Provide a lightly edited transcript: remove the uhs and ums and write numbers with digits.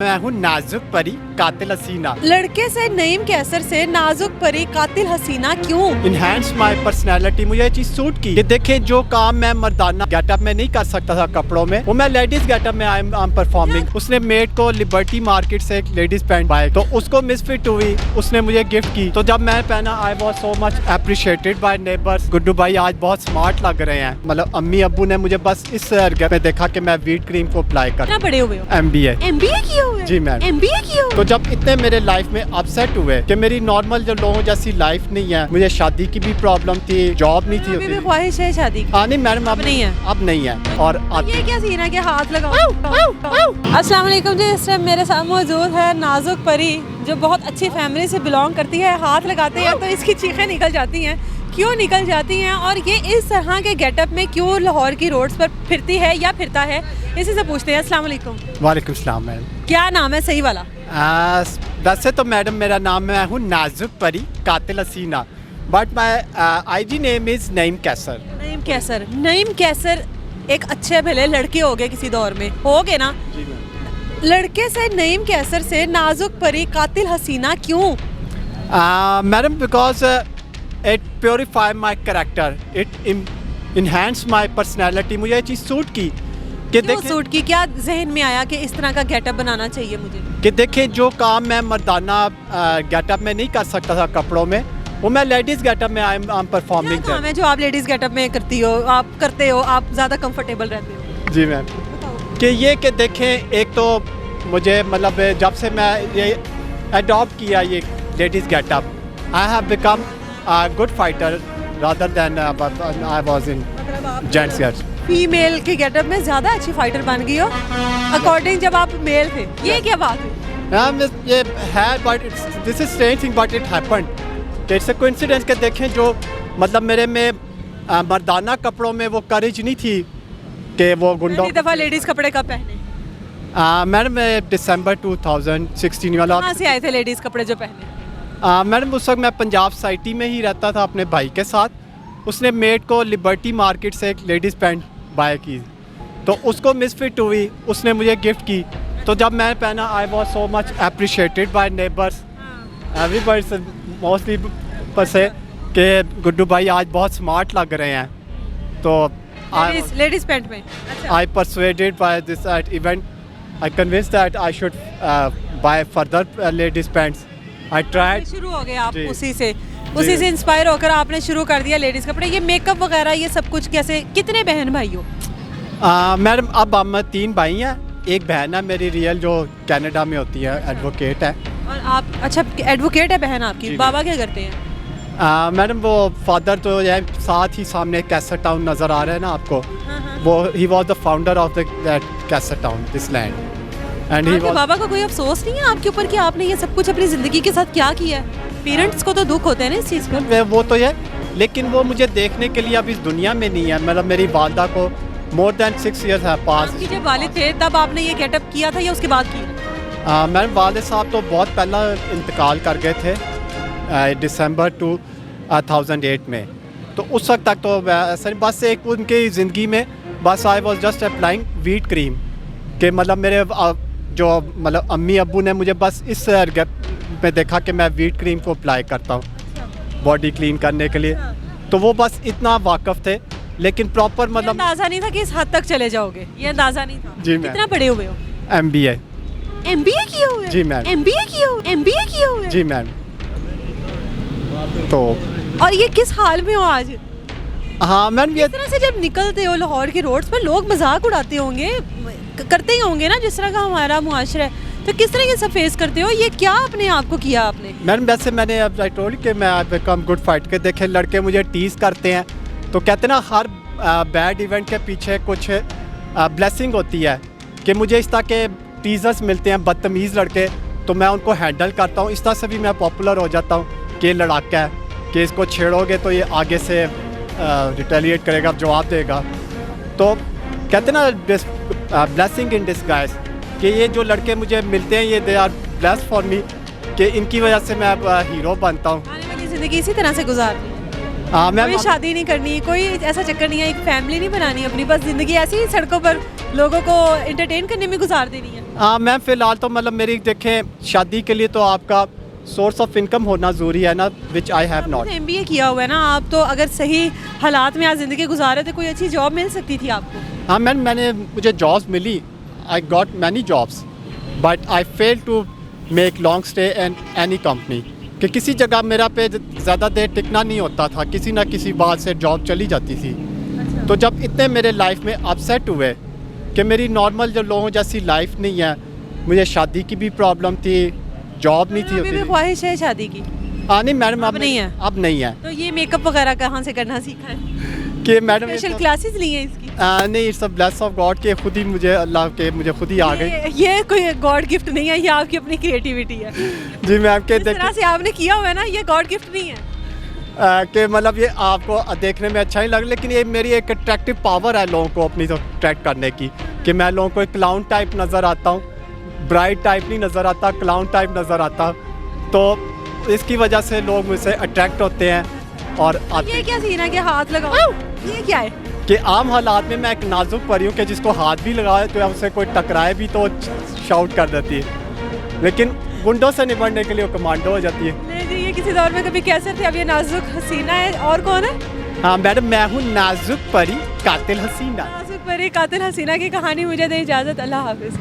मैं हूँ नाजुक परी कातिल हसीना। लड़के से नईम कैसर से नाजुक परी कातिल हसीना क्यों? Enhance my personality. मुझे ये चीज सूट की। ये देखें, जो काम मैं मर्दाना गेटअप में नहीं कर सकता था कपड़ों में, वो मैं लेडीज गेटअप में आई एम परफॉर्मिंग। उसने मेड को लिबर्टी मार्केट से एक लेडीज पैंट बाय, तो उसको मिसफिट हुई, उसने मुझे गिफ्ट की। तो जब मैं पहना, I was so much appreciated by neighbours. Guddu भाई आज बहुत स्मार्ट लग रहे हैं। मतलब अम्मी अब्बू ने मुझे बस इस में देखा कि मैं व्हीट क्रीम को अप्लाई कर। कितना बड़े हुए हो? MBA किए हुए? जी मैम। MBA किए हुए? तो जब इतने मेरे लाइफ में अपसेट हुए कि मेरी नॉर्मल जो लोगों जैसी लाइफ नहीं है, मुझे शादी की भी प्रॉब्लम थी, जॉब नहीं थी। अभी भी ख्वाहिश है शादी की? हाँ नहीं मैडम, अब नहीं है। अब नहीं है। और ये क्या सीन है कि हाथ लगाओ? अस्सलाम वालेकुम जी। इस टाइम मेरे साथ मौजूद है नाजुक परी, जो बहुत अच्छी फैमिली से बिलोंग करती है। हाथ लगाते हैं तो इसकी चीखें निकल जाती हैं। क्यों निकल जाती हैं और ये इस तरह के गेटअप में क्यों लाहौर की रोड्स पर फिरती है या फिरता है, इसी से पूछते हैं। अस्सलाम वालेकुम। वालेकुम सलाम मैडम। क्या नाम है सही वाला? वैसे तो मैडम मेरा नाम, मैं हूँ नाजुक परी कातिल हसीना, but my IG name is Naeem Qaiser. Naeem Qaiser. Naeem Qaiser एक अच्छे भले लड़के हो गए, किसी दौर में हो गए ना। जी मैम। लड़के से नईम कैसर से नाजुक परी कातिल हसीना क्यों? Madam because it purify my character, it enhance my personality. मुझे ये चीज़ सूट की कि क्यों सूट की? क्या जहन में आया कि इस तरह का गेटअप बनाना चाहिए मुझे? कि देखें, जो काम मैं मर्दाना गेटअप में नहीं कर सकता था कपड़ों में, वो मैं लेडीज गेटअप में आई एम परफॉर्मिंग। क्या काम है जो आप लेडीज गेटअप में करती हो, आप करते हो, आप ज़्यादा कंफर्टेबल रहते हो? जी मैम। कि ये कि देखें, एक तो मुझे मतलब जब से मैं ये अडॉप्ट किया ये ladies getup, I have become good fighter rather than I was in gents gates. Female के गेटअप में ज़्यादा अच्छी फाइटर बन गई हो अकॉर्डिंग जब आप मेल थे। ये क्या बात है? मैम ये है, but this is strange thing, but it happened. It's a coincidence कि देखें, जो मतलब मेरे में मर्दाना कपड़ों में वो करेज नहीं थी कि वो गुंडों। पहली दफ़ा लेडीज़ कपड़े कब पहने? मैडम दिसंबर 2016 वाला। कहाँ से आए थे लेडीज़ कपड़े जो पहने? मैडम उस वक्त मैं पंजाब सोसाइटी में ही रहता था अपने भाई के साथ। उसने मेड को लिबर्टी मार्केट से एक लेडीज़ पैंट बाय की, तो उसको मिसफिट हुई, उसने मुझे गिफ्ट की। तो जब मैं पहना, I was so much appreciated by neighbours, everybody mostly पर से कि गुड्डू भाई आज बहुत स्मार्ट लग रहे हैं। तो लेडीज़ पैंट में? अच्छा। I persuaded by this event, I convinced that I should buy further ladies pants. I tried. शुरू हो गए आप उसी से इंस्पायर होकर आपने शुरू कर दिया लेडीज़ कपड़े। ये मेकअप वगैरह ये सब कुछ कैसे? कितने बहन भाई हो? मैडम अब हम 3 भाई हैं, एक बहन है मेरी रियल जो कनाडा में होती है, एडवोकेट है। और आप? अच्छा, एडवोकेट है बहन आपकी। बाबा क्या करते हैं? मैडम वो फादर तो ये साथ ही सामने कैसर टाउन नज़र आ रहा है ना आपको, वो he was the founder of that Qaiser town, this land. And he बाबा का कोई अफसोस नहीं है आपके ऊपर कि आपने ये सब कुछ अपनी ज़िंदगी के साथ क्या किया है? पेरेंट्स को तो दुख होते हैं ना इस चीज़ का। वो तो है, लेकिन वो मुझे देखने के लिए अब इस दुनिया में नहीं है। मतलब मेरी वालदा को मोर देन 6 years है पास। आपकी जब वालिद थे तब आपने ये गेटअप किया था या उसके बाद किया? मैम वालिद साहब तो बहुत पहला इंतकाल कर गए थे दिसंबर 2008 में। तो उस वक्त तक तो ऐसा नहीं, बस एक उनकी ज़िंदगी में बस I was just applying wheat cream के, मतलब मेरे जो मतलब अम्मी अब्बू ने मुझे बस इस में देखा कि मैं व्हीट क्रीम को अप्लाई करता हूँ बॉडी क्लीन करने के लिए। तो वो बस इतना वाकफ़ थे, लेकिन प्रॉपर मतलब अंदाज़ा नहीं था कि इस हद तक चले जाओगे। ये अंदाज़ा नहीं था। जी मैम। कितना बड़े हुए हो? MBA किए हुए? जी मैम। MBA किए हुए? जी मैम। तो और ये किस हाल में हो आज? हाँ मैम, ये इस तरह से जब निकलते हो लाहौर की रोड्स पर, लोग मजाक उड़ाते होंगे, करते ही होंगे ना, जिस तरह का हमारा मुआशरा है। तो किस तरह ये सब फेस करते हो? ये क्या अपने आप को किया आपने? मैडम वैसे मैंने अब आई टोल्ड कि मैं बिकम गुड फाइट के। देखे, लड़के मुझे टीज करते हैं, तो कहते हैं ना हर बैड इवेंट के पीछे कुछ ब्लेसिंग होती है, कि मुझे इस तरह के टीजर्स मिलते हैं, बदतमीज़ लड़के, तो मैं उनको हैंडल करता हूँ। इस तरह से भी मैं पॉपुलर हो जाता हूँ कि ये लड़ाका है, कि इसको छेड़ोगे तो ये आगे से रिटेलिएट करेगा, जवाब देगा। तो कहते ना ब्लेसिंग इन डिस्गाइज, कि ये जो लड़के मुझे मिलते हैं, ये they are blessed for me, कि इनकी वजह से मैं अब हीरो बनता हूँ। आने वाली ज़िंदगी इसी तरह से गुजारनी है। मैम कोई शादी नहीं करनी, कोई ऐसा चक्कर नहीं है, एक फैमिली नहीं बनानी अपनी, बस ज़िंदगी ऐसी ही सड़कों पर लोगों को एंटरटेन करने में गुजार देनी है। हाँ मैम फ़िलहाल तो मतलब मेरी देखें शादी के लिए तो आपका सोर्स ऑफ इनकम होना ज़रूरी है ना, विच आई हैव नॉट। MBA किया हुआ है ना आप, तो अगर सही हालात में आज ज़िंदगी गुजारे तो कोई अच्छी जॉब मिल सकती थी आपको। हाँ मैम मुझे जॉब्स मिली, I got many jobs but I fail to make long stay in any company, कि किसी जगह मेरा पे ज़्यादा देर टिकना नहीं होता था, किसी ना किसी बात से जॉब चली जाती थी। तो जब इतने मेरे लाइफ में अपसेट हुए कि मेरी नॉर्मल जो लोगों जैसी लाइफ नहीं है, मुझे शादी की भी प्रॉब्लम थी, जॉब नहीं थी अभी भी होती। ख्वाहिश है शादी की? हाँ नहीं मैडम अब नहीं है? अब नहीं है तो ये मेकअप वगैरह कहाँ से करना सीखा है? कि मैडम स्पेशल क्लासेस ली हैं इसकी? नहीं, it's a bless of God के खुद ही मुझे अल्लाह के मुझे खुद ही आ गई। ये कोई गॉड गिफ्ट नहीं है, ये आपकी अपनी क्रिएटिविटी है। जी मैम के जिस तरह से आपने किया हुआ है ना, ये गॉड गिफ्ट नहीं है। कि मतलब ये आपको देखने में अच्छा ही लगे, लेकिन ये मेरी एक अट्रैक्टिव पावर है लोगों को अपनी तरफ अट्रैक्ट करने की, कि मैं लोगों को एक क्लाउन टाइप नज़र आता हूँ, ब्राइट टाइप नहीं नज़र आता, क्लाउन टाइप नज़र आता, तो इसकी वजह से लोग मुझसे अट्रैक्ट होते हैं और आते ये क्या सीन है कि हाथ लगाओ, ये क्या है? कि आम हालात में मैं एक नाजुक परी हूँ कि जिसको हाथ भी लगाए तो उससे कोई टकराए भी तो शाउट कर देती है, लेकिन गुंडों से निपटने के लिए वो कमांडो हो जाती है। नहीं जी, ये किसी दौर में कभी कैसे थे, अब ये नाजुक हसीना है। और कौन है? हाँ मैडम मैं हूँ नाजुक परी कातिल हसीना। नाजुक परी कातिल हसीना की कहानी मुझे दे इजाज़त। अल्लाह हाफिज़।